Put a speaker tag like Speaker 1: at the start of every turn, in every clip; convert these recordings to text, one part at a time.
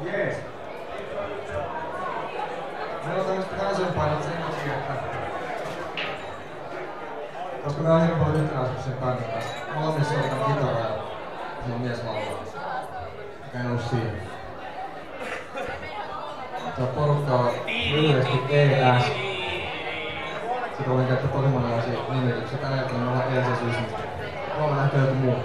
Speaker 1: Jees. Meillä on tämmöistä kansanpainot sen takia, että koska me on hyvin paljon yhtenäisyyksiä bändin kanssa. Molemmissa soitetaan kitaraa ja se on mies laulaa. Mikä en ollut siinä. Tää porukka on lyhyesti ES. Sitten olin käyttää tosi monenlaisia nimityksiä. Tänä hetkellä me ollaan ES-syys, mutta huomenna ehkä joku muu.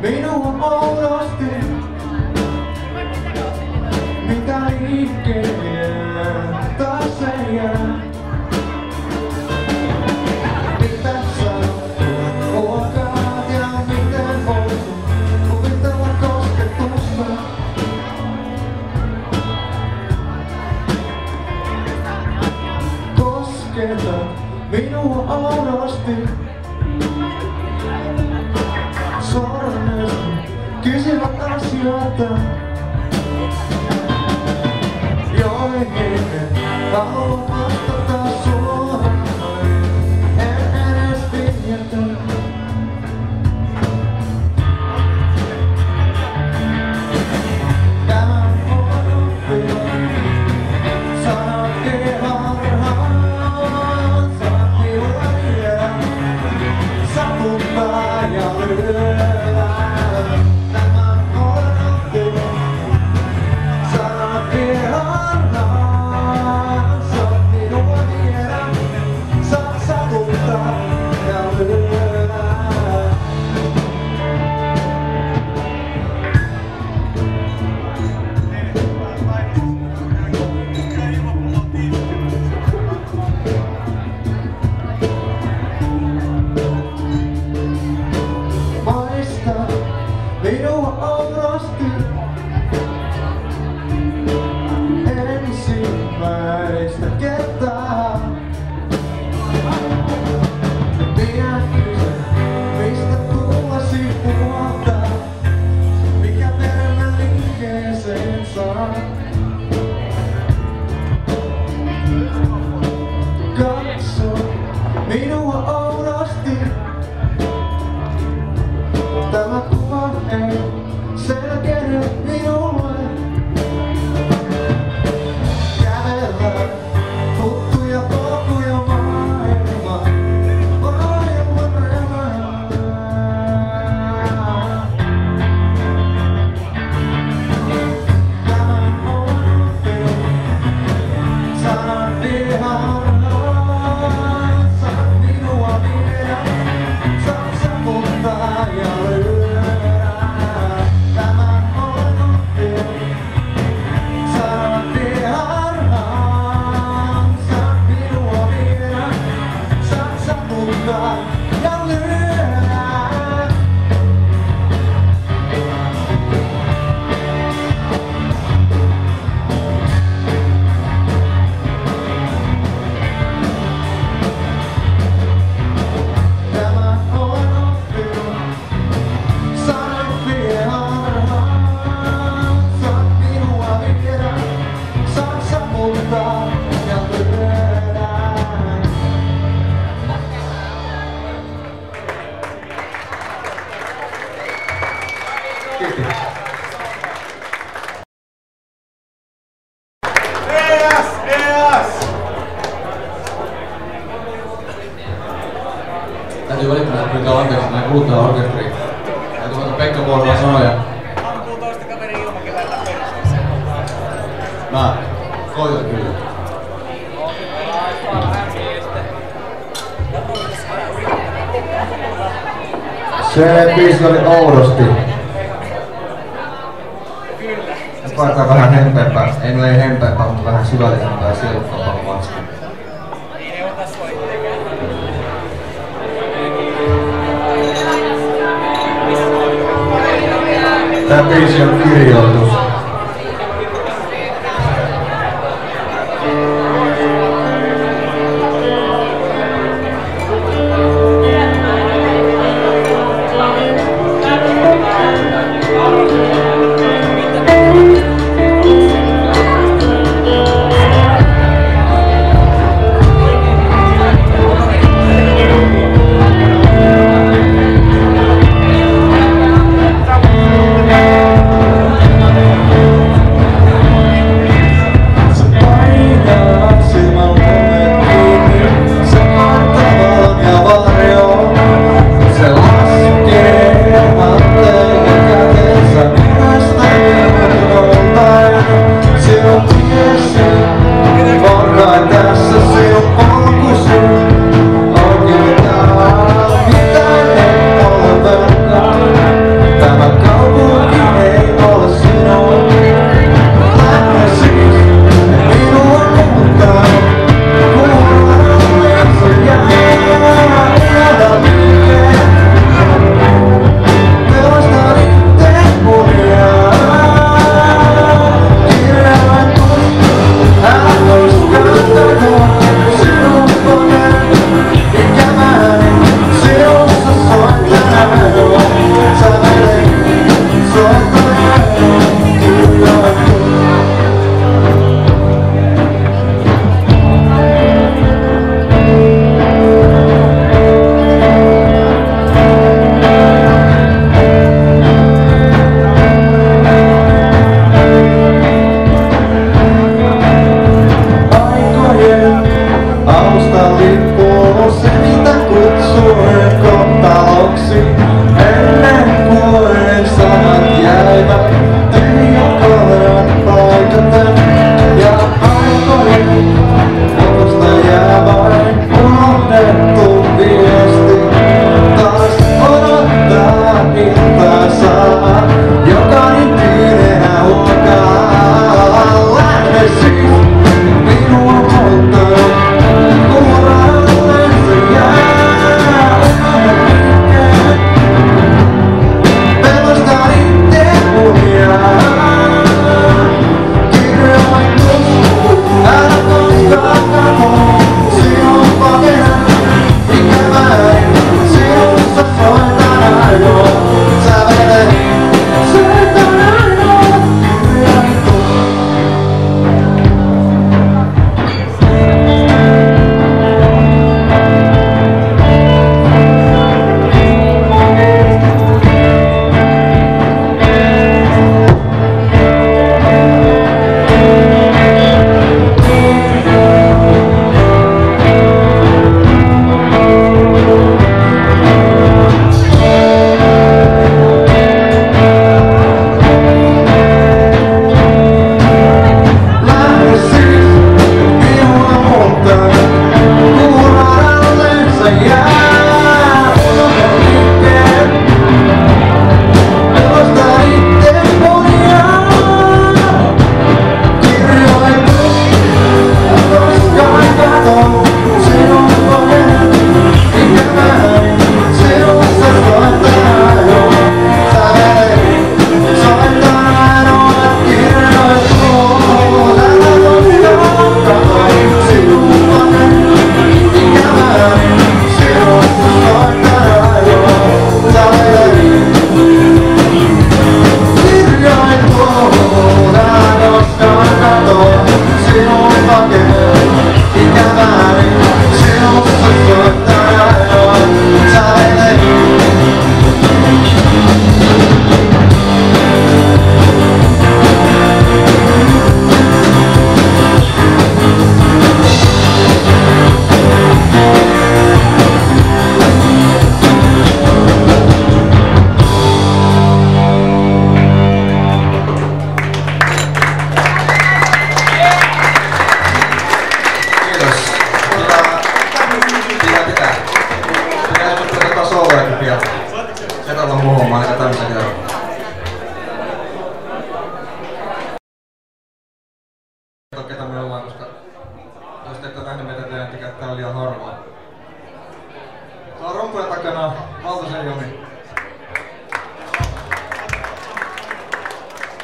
Speaker 2: Minua oudosti, mitä liikkeelle taas ei jää. Mitä sanoo, huokaat ja miten voisin kuvitella kosketusta. Kosketa minua oudosti. Sormesti kysyvät asioita, joihin en halua vastata suoraan. En edes vihjetä. Tämän odottin, sanottiin harhaan, saat minua viedä, saputtaa ja lyö. Minua oudosti ensimmäistä kertaa. Minä kysyn, mistä tullasi puolta, mikä verran liikkeeseen saa. Katso minua oudosti. Tämä kuva ei selkeydy minulle. Kävellään tuttuja polkuja maailmaan. Tämän odottelun sanat ihanaa. Saat minua viedä, saat saputtaa ja lyödä.
Speaker 1: Täytyy välittömästi pyytää anteeksi, että näin kuultaa orkesteriin. Täytyy vaikka Pekka Vuorolla sanoja.
Speaker 3: Ampuu toista kaveria ilmakin laittaa perseeseen.
Speaker 1: Mä koitan kyllä.
Speaker 2: Se biisi oli oudosti.
Speaker 3: Kyllä.
Speaker 1: Vaikka vähän hempeämpää, ei hempeämpää, mutta vähän syvällisempää ja sielukkaampaa matskua.
Speaker 3: Ei ne ota sua itsekään.
Speaker 2: Tää biisi on kirjoitus.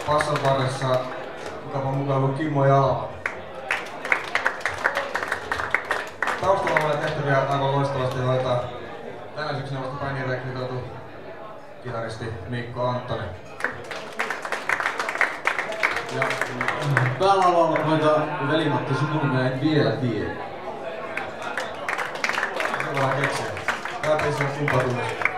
Speaker 1: basson varressa kukapa mukaan kuin Kimmo Jalava. Taustalla olevia tehtäviä aivan loistavasti hoitaa tänä syksynä vasta bändiin rekrytoitu kitaristi Mikko Anttonen.
Speaker 2: Ja päälavalla hoitaa Veli-Matti Sukunimä en vielä tiedä.
Speaker 1: Se voidaan keksiä. Tää biisi on kumpatumus.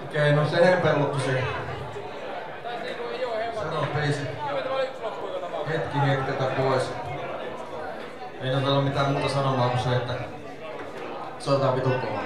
Speaker 1: Okei, no se hempeluttu se. Sano biisi. Hetki hetkeltä pois. Ei ole täällä mitään muuta sanomaa kuin se, että soitetaan vitun kovaa.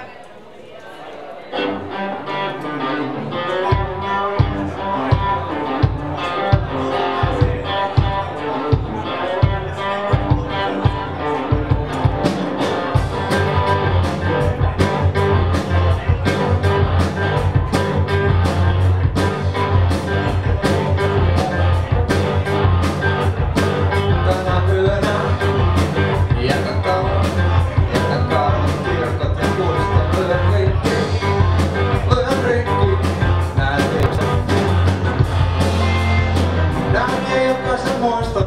Speaker 1: Muista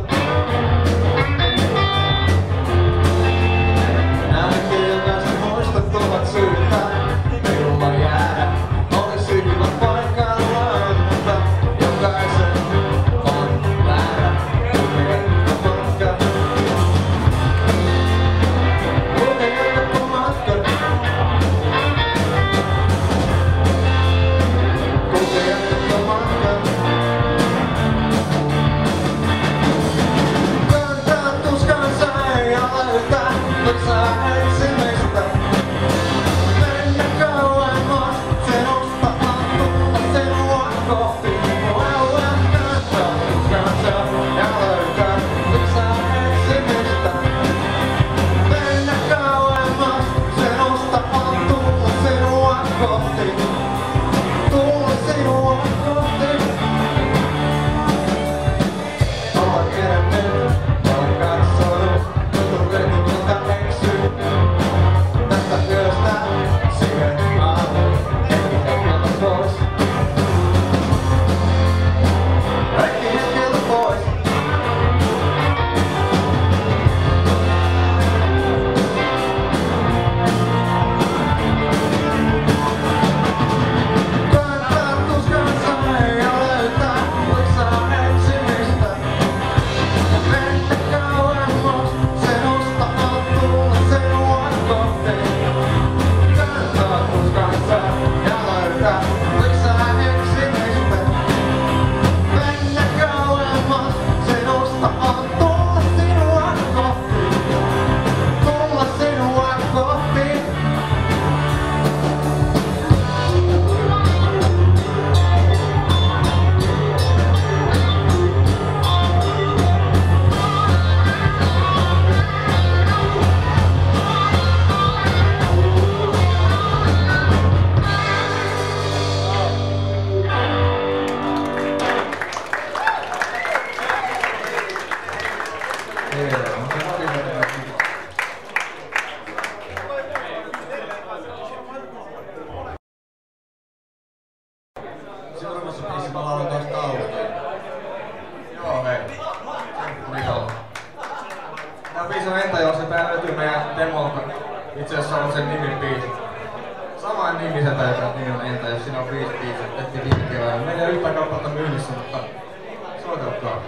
Speaker 1: Seuraavassa biisissä mä laulan taas taustiin. Joo hei. Vitalla. Tää biisi on Entä jos, tää löytyy meidän demolta. Itse asiassa on sen nimin biisi. Saman nimiseltä, joka nimi on Entä jos, siinä on 5 biisiä. Tehtiin viime keväänä. Meillä ei ole yhtään kappaletta myynnissä, mutta soitelkaa.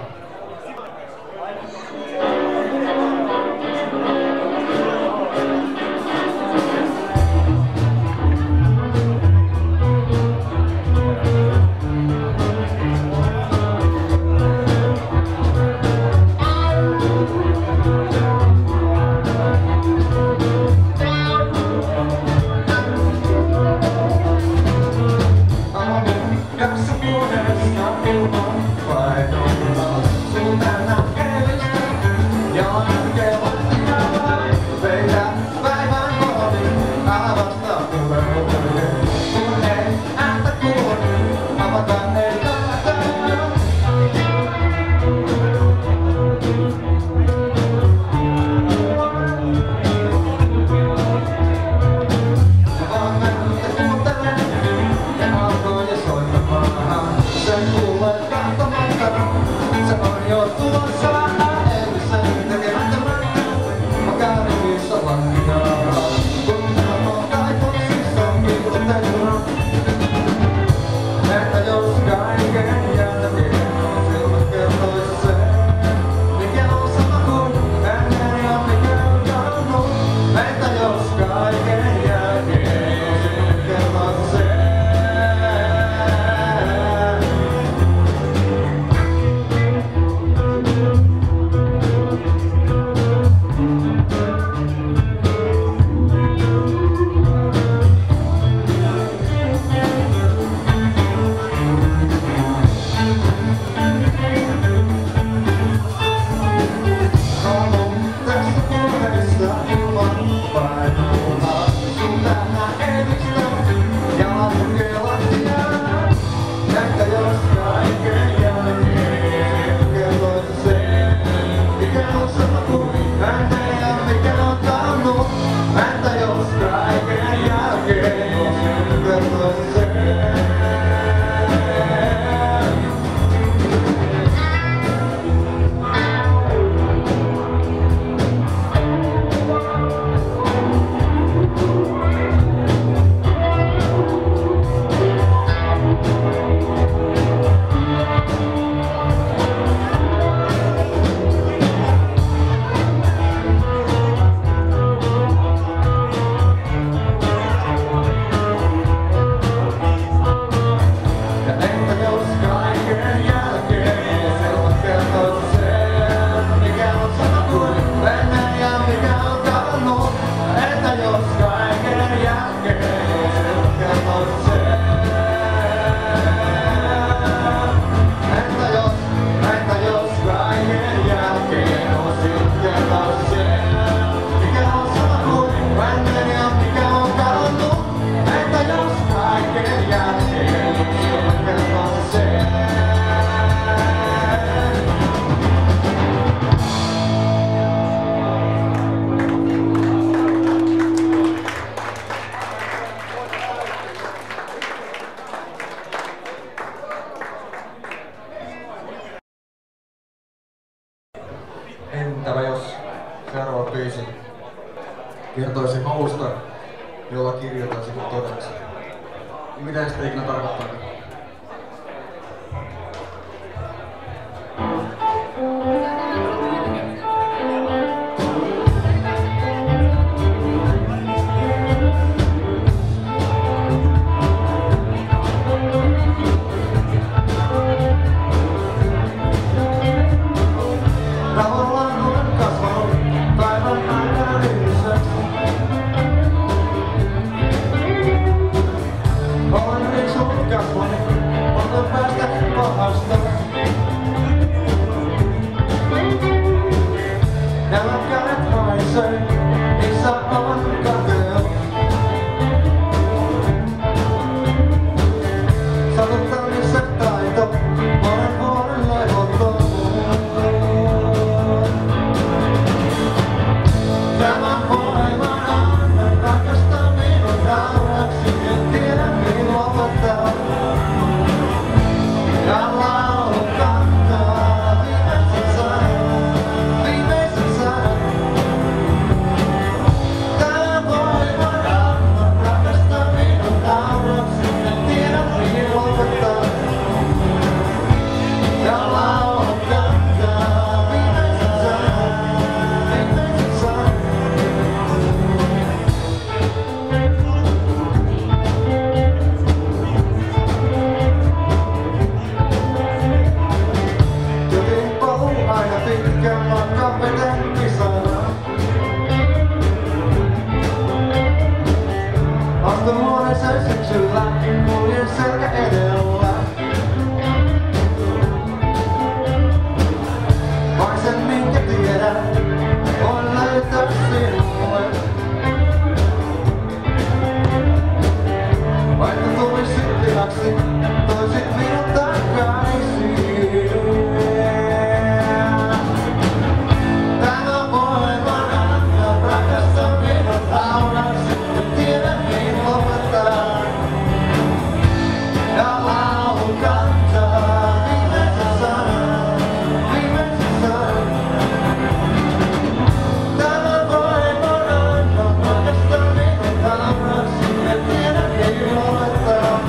Speaker 1: Entäpä jos seuraava biisi kertoisi halusta, jolla kirjoitaisi todeksi? Mitä sitä ikinä tarkoittaa?
Speaker 2: vaikka veden kisana. Astun huoneeseen syksyllä, kuljen selkä edellä. Vain sen minkä tiedän, voin löytää sinulle. Vaikka tulisit lihaksi, toisit minut takaisin. Tämä voiman anna, rakasta minut hauraksi, ja tiedän niin lopettaa. Ja laulu kantaa viimeisen sanan, viimeisen sanan. Tämä voiman anna, rakasta minut hauraksi, ja tiedän niin lopettaa.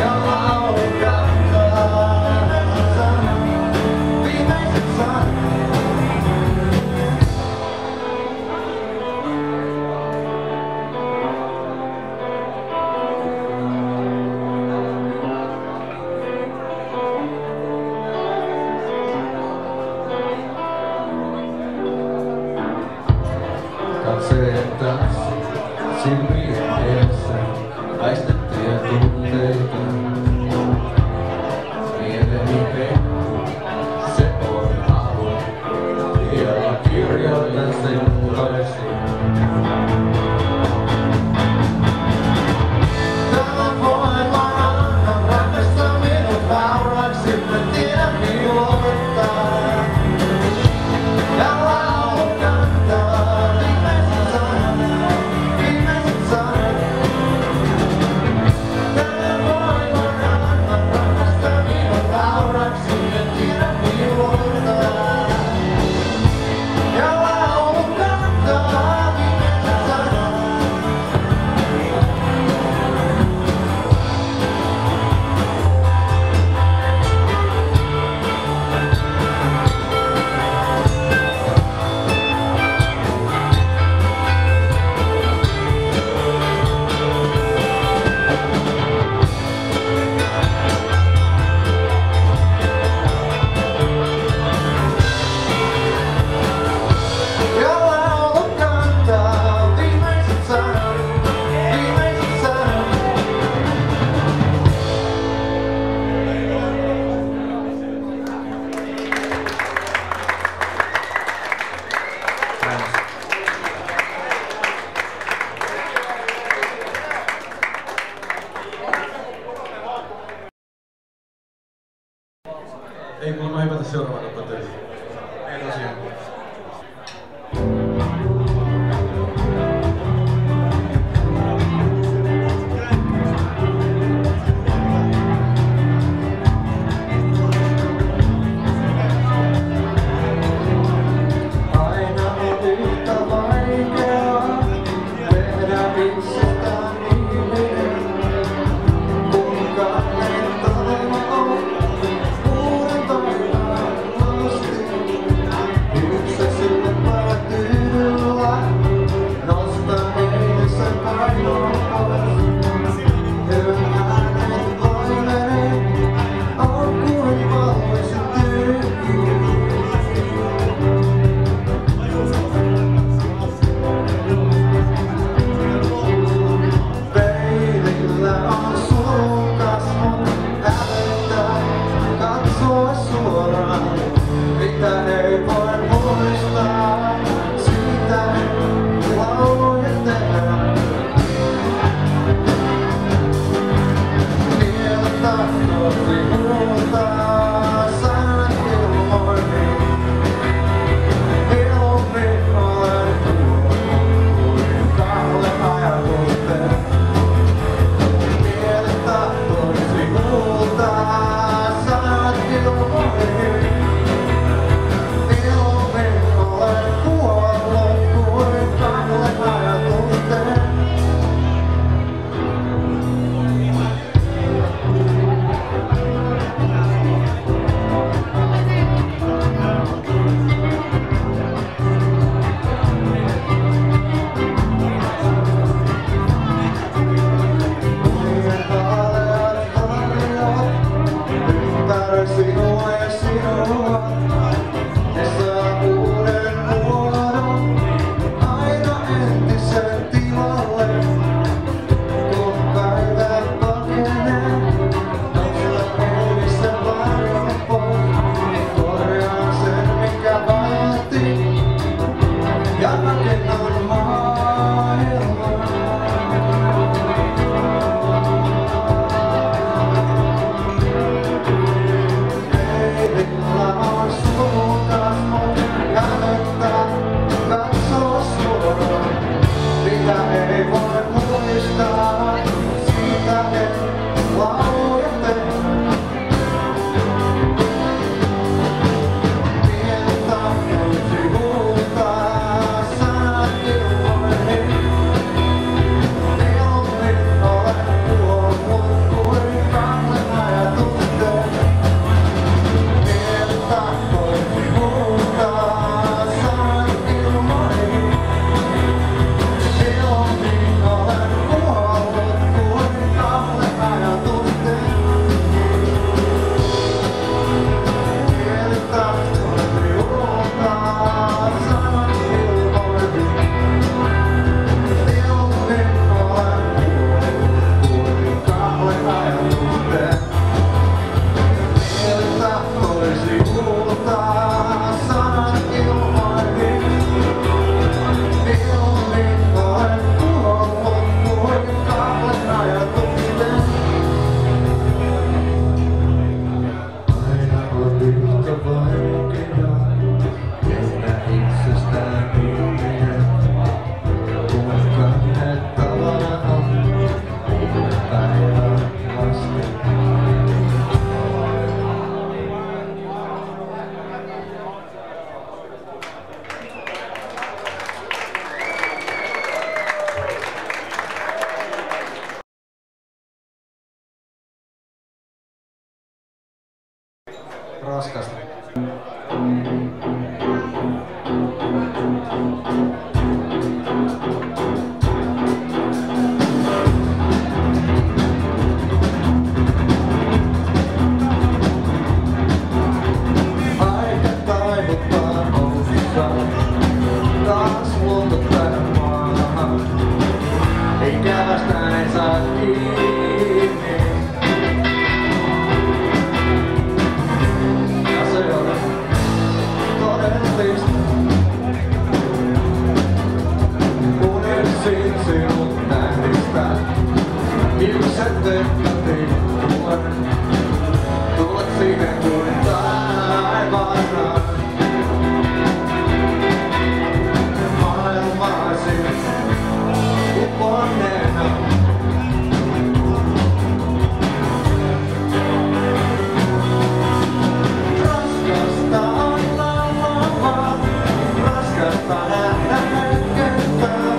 Speaker 2: Ja laulu kantaa viimeisen sanan, viimeisen sanan. Katseet taas silmien edessä, väistettyjä tunteita. Mieleni pehku, se on alun, ja kirjoitan sen toisiin. Tämä voima anna, rakasta minut hauraksi, mä tiedän niin lopettaa. Ja laulu kantaa viimeisen sanan, viimeisen sanan. Tämä voima anna, rakasta minut hauraksi, mä tiedän niin lopettaa. Ja laulu kantaa viimeisen sanan. Ja laulu kantaa viimeisen sanan, viimeisen sanan.
Speaker 4: Ei kuulemma hypätä seuraavaan ottaa töihin.
Speaker 1: Ei tosiaan.
Speaker 2: Aina on yhtä vaikeaa tehdä itsestään ihminen, kun kanneen toivo on uuden taivaan asti. Yksisille päätyydellä nostan eilisen painon pois. Hyvän äänen toimeni on kuin valmisin tyhjyys. Peilillä on surun kasvot, hävettää katsoa suoraan. Mitä ei voi muistaa, siitä ei lauluja tehdä. Vielä tahtoisi huutaa sanat ilmoihin. Mieluummin olen kuin kahle ajatusten. Vielä tahtoisi huutaa sanat ilmoihin. Mieluummin olen kuollut kuin kahle ajatusten. Sinua ja sinua. Aika taivuttaa nousussa, taas luonto tähän maahan. Ikävästä en saa kiinni. Ja se on todellista. Unesin sinut nähdistä. Hiukset tehtätiin mulle. Tulet siihen kuin taivaasaan. Maailmaasi uponneena. Raskasta on laulaa, raskasta nähdä hetkettää.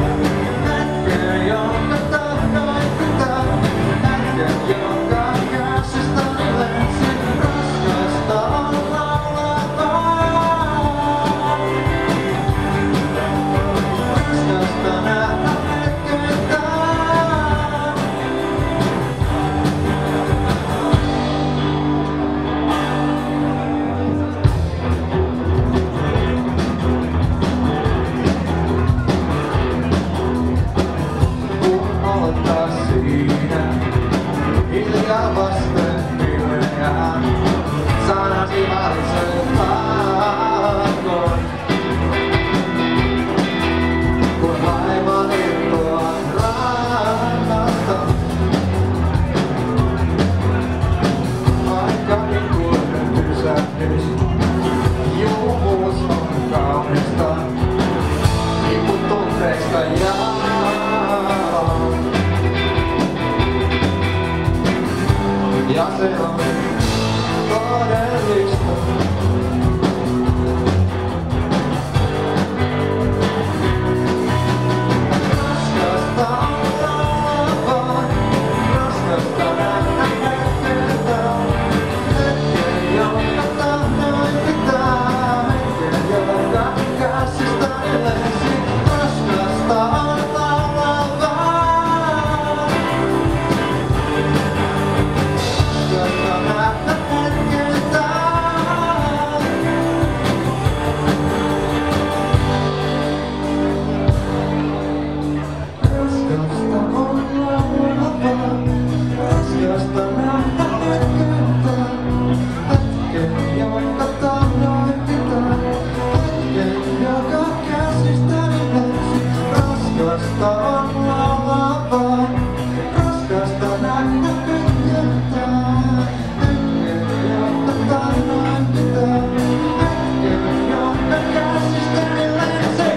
Speaker 2: Hetken, jonka tahdoin pitää, hetken, jonka käsistäni lensi. Raskasta on laulaa, raskasta nähdä hetkettää. Kun aloittaa siinä, hiljaa vasten pimeää, sanasi varisee taakkoon. Kun aivan irtoaa rannasta, aikakin kuolen pysähdys. Juumus on kaunista, kiput tunteista jää. Ja se on todellista. Raskasta on laulaa, raskasta nähdä hetkettää. Hetken, jonka tahdoin pitää, hetken, jonka käsistäni lensi. Raskasta on laulaa, raskasta nähdä hetkettää. Raskasta on laulaa, raskasta nähdä hetkettää. Hetken, jonka tahdoin pitää, hetken, joka käsistäni lensi. Raskasta on laulaa, raskasta nähdä hetkettää. Hetken, jonka tahdoin pitää, hetken, jonka käsistäni lensi.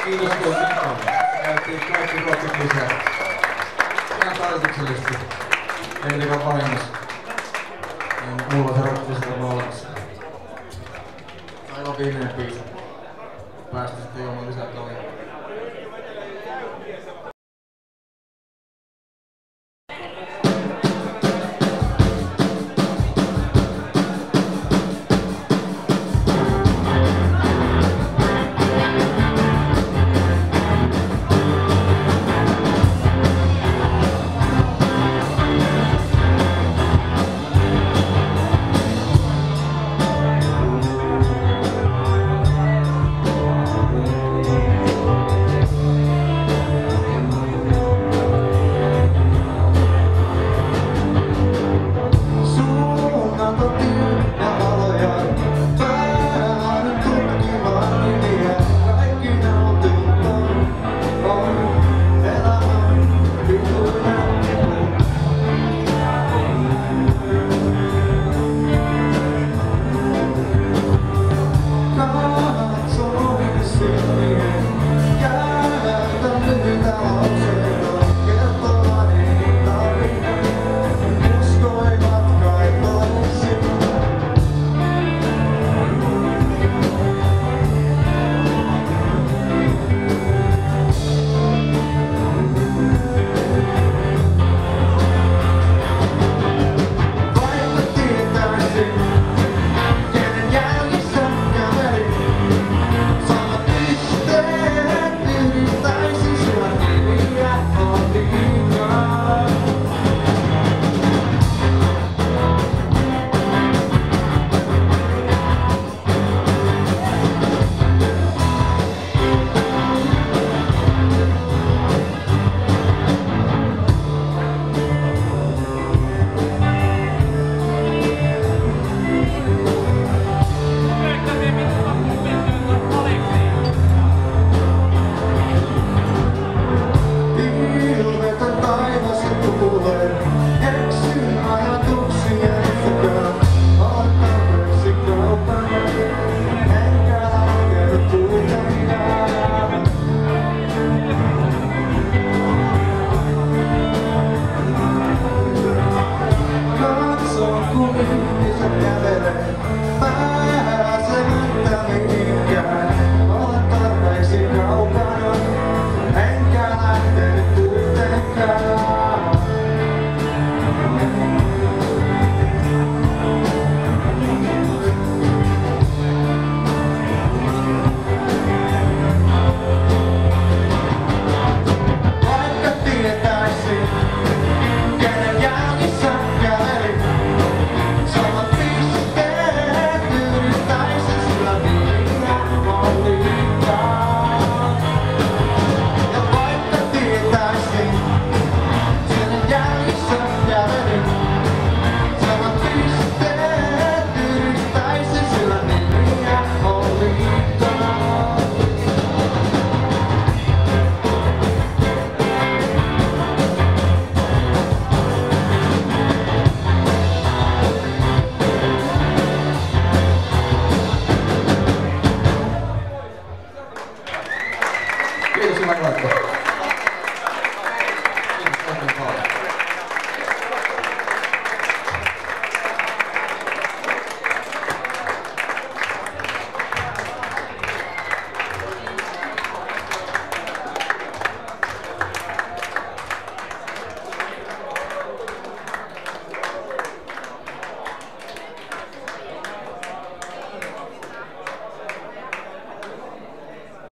Speaker 1: Kiitos paljon. Käytiin kaikki ruotsit lisää. Ihan tarkoituksellisesti. Ei mitenkään vahingossa. Mulla se rotti sitä olemassa. Aivan viimeinen biisi. Päästä sitten ilman lisää toinen.